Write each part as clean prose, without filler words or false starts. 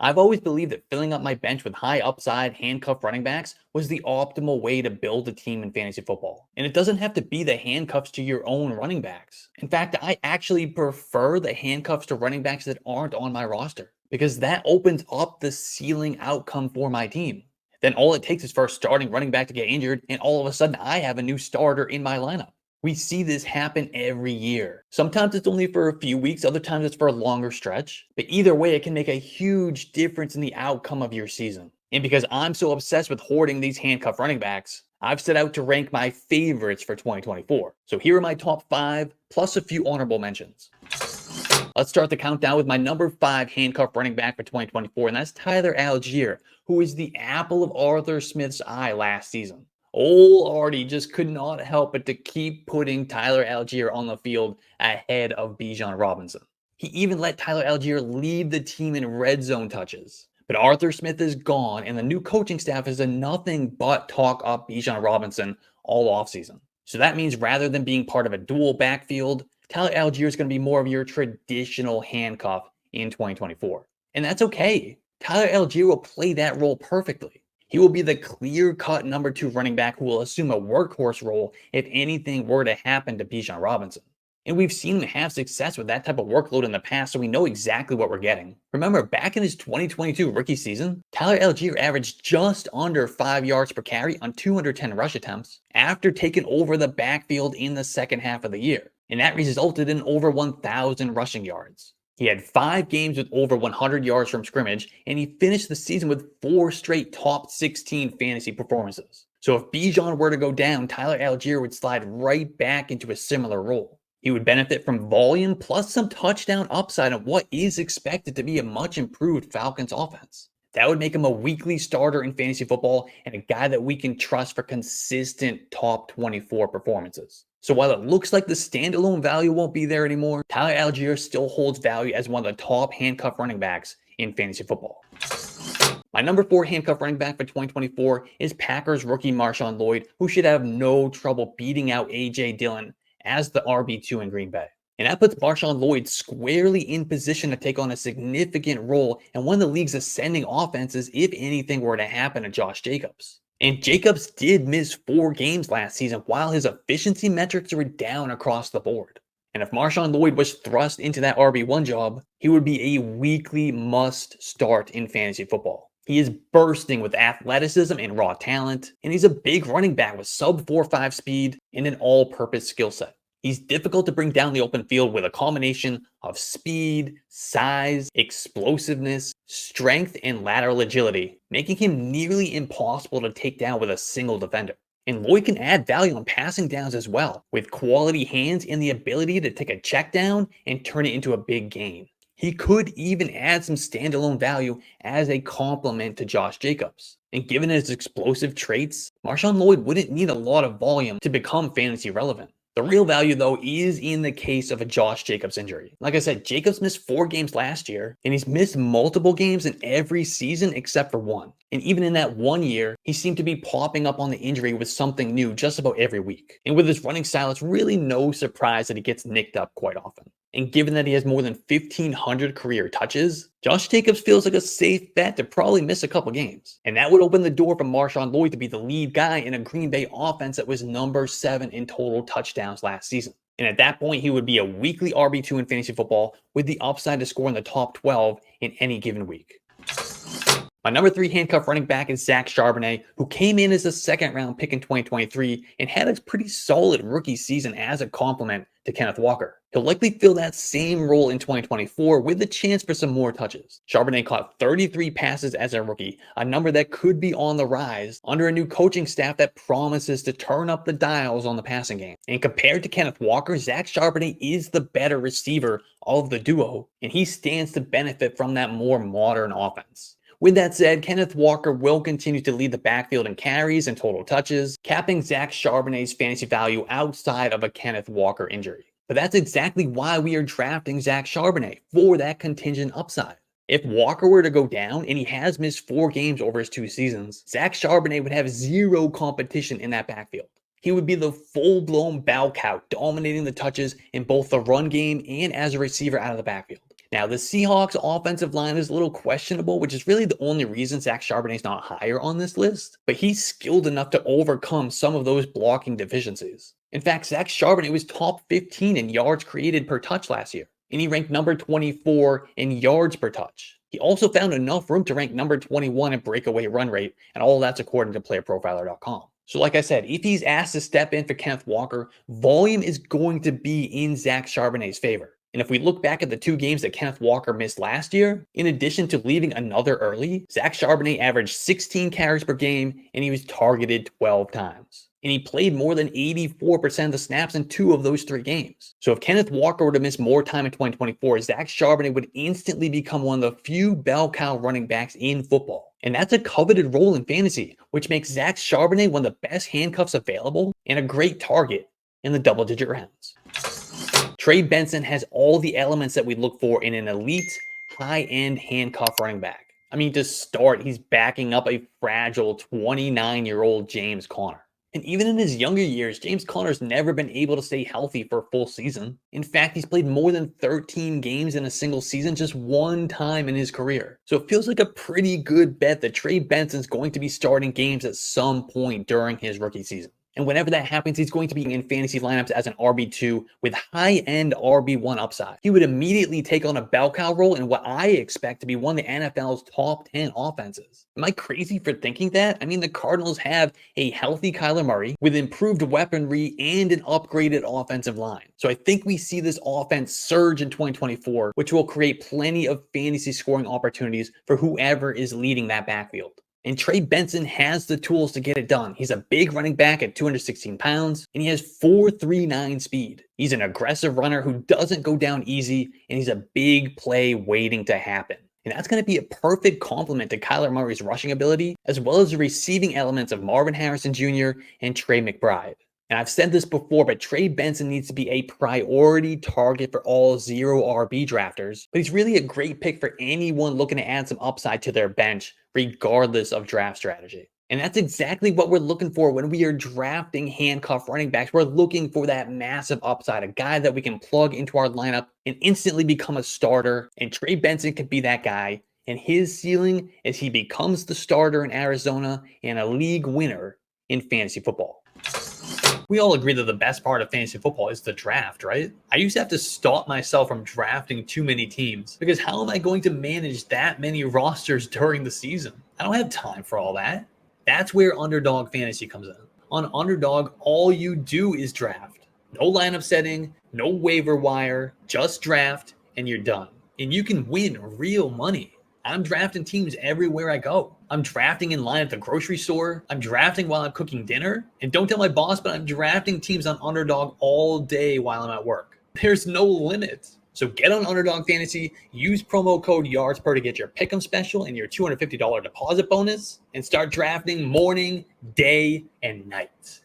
I've always believed that filling up my bench with high upside handcuff running backs was the optimal way to build a team in fantasy football. And it doesn't have to be the handcuffs to your own running backs. In fact, I actually prefer the handcuffs to running backs that aren't on my roster because that opens up the ceiling outcome for my team. Then all it takes is for a starting running back to get injured, and all of a sudden I have a new starter in my lineup. We see this happen every year. Sometimes it's only for a few weeks, other times it's for a longer stretch. But either way, it can make a huge difference in the outcome of your season. And because I'm so obsessed with hoarding these handcuff running backs, I've set out to rank my favorites for 2024. So here are my top 5, plus a few honorable mentions. Let's start the countdown with my number 5 handcuff running back for 2024, and that's Tyler Allgeier, who is the apple of Arthur Smith's eye last season. Old Artie just could not help but to keep putting Tyler Allgeier on the field ahead of Bijan Robinson. He even let Tyler Allgeier lead the team in red zone touches. But Arthur Smith is gone, and the new coaching staff has done nothing but talk up Bijan Robinson all offseason. So that means rather than being part of a dual backfield, Tyler Allgeier is going to be more of your traditional handcuff in 2024. And that's okay. Tyler Allgeier will play that role perfectly. He will be the clear-cut number 2 running back who will assume a workhorse role if anything were to happen to Bijan Robinson. And we've seen him have success with that type of workload in the past, so we know exactly what we're getting. Remember, back in his 2022 rookie season, Tyler Allgeier averaged just under 5 yards per carry on 210 rush attempts after taking over the backfield in the second half of the year. And that resulted in over 1,000 rushing yards. He had 5 games with over 100 yards from scrimmage, and he finished the season with 4 straight top 16 fantasy performances. So if Bijan were to go down, Tyler Allgeier would slide right back into a similar role. He would benefit from volume plus some touchdown upside on what is expected to be a much improved Falcons offense. That would make him a weekly starter in fantasy football and a guy that we can trust for consistent top 24 performances. So while it looks like the standalone value won't be there anymore, Tyler Allgeier still holds value as one of the top handcuff running backs in fantasy football. My number 4 handcuff running back for 2024 is Packers rookie MarShawn Lloyd, who should have no trouble beating out A.J. Dillon as the RB2 in Green Bay. And that puts MarShawn Lloyd squarely in position to take on a significant role in one of the league's ascending offenses if anything were to happen to Josh Jacobs. And Jacobs did miss 4 games last season while his efficiency metrics were down across the board. And if MarShawn Lloyd was thrust into that RB1 job, he would be a weekly must start in fantasy football. He is bursting with athleticism and raw talent, and he's a big running back with sub 4.5 speed and an all-purpose skill set. He's difficult to bring down the open field with a combination of speed, size, explosiveness, strength, and lateral agility, making him nearly impossible to take down with a single defender. And Lloyd can add value on passing downs as well, with quality hands and the ability to take a check down and turn it into a big gain. He could even add some standalone value as a complement to Josh Jacobs. And given his explosive traits, MarShawn Lloyd wouldn't need a lot of volume to become fantasy relevant. The real value, though, is in the case of a Josh Jacobs injury. Like I said, Jacobs missed 4 games last year, and he's missed multiple games in every season except for 1. And even in that 1 year, he seemed to be popping up on the injury with something new just about every week. And with his running style, it's really no surprise that he gets nicked up quite often. And given that he has more than 1,500 career touches, Josh Jacobs feels like a safe bet to probably miss a couple games. And that would open the door for MarShawn Lloyd to be the lead guy in a Green Bay offense that was number 7 in total touchdowns last season. And at that point, he would be a weekly RB2 in fantasy football with the upside to score in the top 12 in any given week. My number 3 handcuff running back is Zach Charbonnet, who came in as a second-round pick in 2023 and had a pretty solid rookie season as a complement to Kenneth Walker. He'll likely fill that same role in 2024 with the chance for some more touches. Charbonnet caught 33 passes as a rookie, a number that could be on the rise under a new coaching staff that promises to turn up the dials on the passing game. And compared to Kenneth Walker, Zach Charbonnet is the better receiver of the duo, and he stands to benefit from that more modern offense. With that said, Kenneth Walker will continue to lead the backfield in carries and total touches, capping Zach Charbonnet's fantasy value outside of a Kenneth Walker injury. But that's exactly why we are drafting Zach Charbonnet, for that contingent upside. If Walker were to go down, and he has missed 4 games over his 2 seasons, Zach Charbonnet would have 0 competition in that backfield. He would be the full-blown bell cow, dominating the touches in both the run game and as a receiver out of the backfield. Now, the Seahawks offensive line is a little questionable, which is really the only reason Zach Charbonnet is not higher on this list, but he's skilled enough to overcome some of those blocking deficiencies. In fact, Zach Charbonnet was top 15 in yards created per touch last year, and he ranked number 24 in yards per touch. He also found enough room to rank number 21 in breakaway run rate, and all that's according to playerprofiler.com. So like I said, if he's asked to step in for Kenneth Walker, volume is going to be in Zach Charbonnet's favor. And if we look back at the 2 games that Kenneth Walker missed last year, in addition to leaving another early, Zach Charbonnet averaged 16 carries per game and he was targeted 12 times. And he played more than 84% of the snaps in 2 of those 3 games. So if Kenneth Walker were to miss more time in 2024, Zach Charbonnet would instantly become one of the few bell cow running backs in football. And that's a coveted role in fantasy, which makes Zach Charbonnet one of the best handcuffs available and a great target in the double-digit rounds. Trey Benson has all the elements that we look for in an elite, high-end handcuff running back. I mean, to start, he's backing up a fragile 29-year-old James Conner. And even in his younger years, James Conner's never been able to stay healthy for a full season. In fact, he's played more than 13 games in a single season just 1 time in his career. So it feels like a pretty good bet that Trey Benson's going to be starting games at some point during his rookie season. And whenever that happens, he's going to be in fantasy lineups as an RB2 with high-end RB1 upside. He would immediately take on a bell cow role in what I expect to be one of the NFL's top 10 offenses. Am I crazy for thinking that? I mean, the Cardinals have a healthy Kyler Murray with improved weaponry and an upgraded offensive line. So I think we see this offense surge in 2024, which will create plenty of fantasy scoring opportunities for whoever is leading that backfield. And Trey Benson has the tools to get it done. He's a big running back at 216 pounds, and he has 4.39 speed. He's an aggressive runner who doesn't go down easy, and he's a big play waiting to happen. And that's going to be a perfect complement to Kyler Murray's rushing ability, as well as the receiving elements of Marvin Harrison Jr. and Trey McBride. And I've said this before, but Trey Benson needs to be a priority target for all 0 RB drafters. But he's really a great pick for anyone looking to add some upside to their bench, regardless of draft strategy. And that's exactly what we're looking for when we are drafting handcuff running backs. We're looking for that massive upside, a guy that we can plug into our lineup and instantly become a starter. And Trey Benson could be that guy. And his ceiling is he becomes the starter in Arizona and a league winner in fantasy football. We all agree that the best part of fantasy football is the draft, right? I used to have to stop myself from drafting too many teams because how am I going to manage that many rosters during the season? I don't have time for all that. That's where Underdog Fantasy comes in. On Underdog, all you do is draft. No lineup setting, no waiver wire, just draft, and you're done. And you can win real money. I'm drafting teams everywhere I go. I'm drafting in line at the grocery store. I'm drafting while I'm cooking dinner. And don't tell my boss, but I'm drafting teams on Underdog all day while I'm at work. There's no limit. So get on Underdog Fantasy, use promo code YARDSPER to get your pick'em special and your $250 deposit bonus, and start drafting morning, day, and night.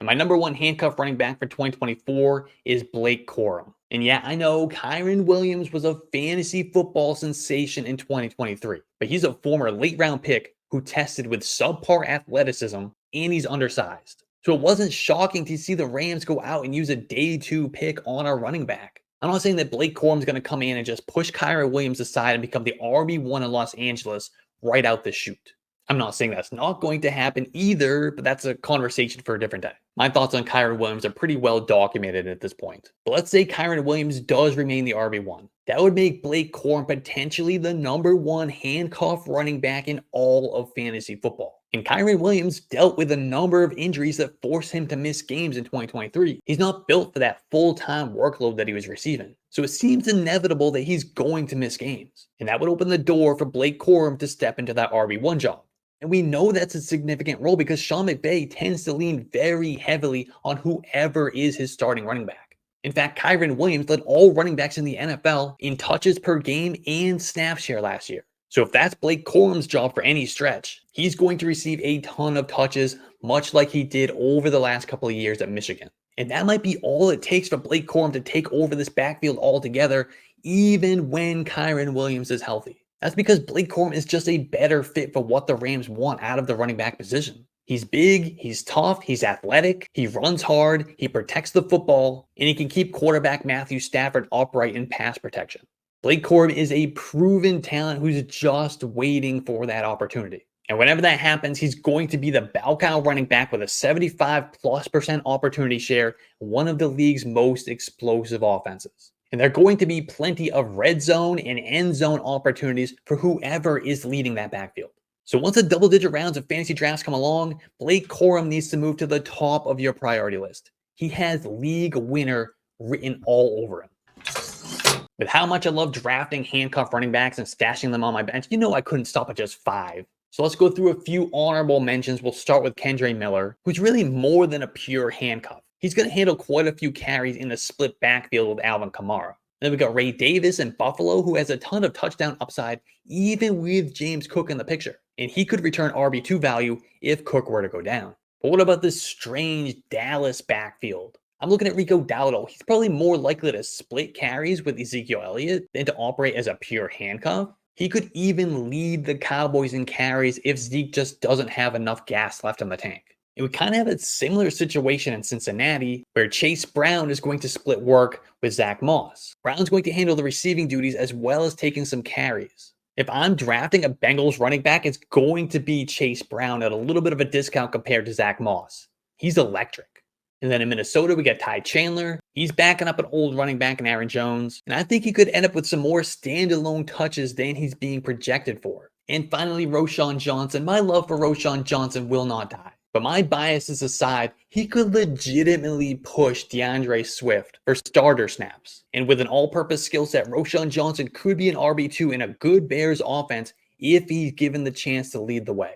And my number 1 handcuff running back for 2024 is Blake Corum. And yeah, I know Kyren Williams was a fantasy football sensation in 2023, but he's a former late round pick who tested with subpar athleticism and he's undersized. So it wasn't shocking to see the Rams go out and use a day 2 pick on our running back. I'm not saying that Blake Corum is going to come in and just push Kyren Williams aside and become the RB1 in Los Angeles right out the chute. I'm not saying that's not going to happen either, but that's a conversation for a different day. My thoughts on Kyren Williams are pretty well documented at this point. But let's say Kyren Williams does remain the RB1. That would make Blake Corum potentially the number 1 handcuff running back in all of fantasy football. And Kyren Williams dealt with a number of injuries that forced him to miss games in 2023. He's not built for that full-time workload that he was receiving. So it seems inevitable that he's going to miss games. And that would open the door for Blake Corum to step into that RB1 job. And we know that's a significant role because Sean McVay tends to lean very heavily on whoever is his starting running back. In fact, Kyren Williams led all running backs in the NFL in touches per game and snap share last year. So if that's Blake Corum's job for any stretch, he's going to receive a ton of touches, much like he did over the last couple of years at Michigan. And that might be all it takes for Blake Corum to take over this backfield altogether, even when Kyren Williams is healthy. That's because Blake Corum is just a better fit for what the Rams want out of the running back position. He's big, he's tough, he's athletic, he runs hard, he protects the football, and he can keep quarterback Matthew Stafford upright in pass protection. Blake Corum is a proven talent who's just waiting for that opportunity. And whenever that happens, he's going to be the bell cow running back with a 75+% opportunity share, one of the league's most explosive offenses. And there are going to be plenty of red zone and end zone opportunities for whoever is leading that backfield. So once the double-digit rounds of fantasy drafts come along, Blake Corum needs to move to the top of your priority list. He has league winner written all over him. With how much I love drafting handcuff running backs and stashing them on my bench, I couldn't stop at just 5. So let's go through a few honorable mentions. We'll start with Kendre Miller, who's really more than a pure handcuff. He's going to handle quite a few carries in a split backfield with Alvin Kamara. Then we got Ray Davis in Buffalo, who has a ton of touchdown upside, even with James Cook in the picture. And he could return RB2 value if Cook were to go down. But what about this strange Dallas backfield? I'm looking at Rico Dowdle. He's probably more likely to split carries with Ezekiel Elliott than to operate as a pure handcuff. He could even lead the Cowboys in carries if Zeke just doesn't have enough gas left in the tank. And we kind of have a similar situation in Cincinnati where Chase Brown is going to split work with Zach Moss. Brown's going to handle the receiving duties as well as taking some carries. If I'm drafting a Bengals running back, it's going to be Chase Brown at a little bit of a discount compared to Zach Moss. He's electric. And then in Minnesota, we got Ty Chandler. He's backing up an old running back in Aaron Jones. And I think he could end up with some more standalone touches than he's being projected for. And finally, Roschon Johnson. My love for Roschon Johnson will not die. But my biases aside, he could legitimately push DeAndre Swift for starter snaps. And with an all-purpose skill set, Roschon Johnson could be an RB2 in a good Bears offense if he's given the chance to lead the way.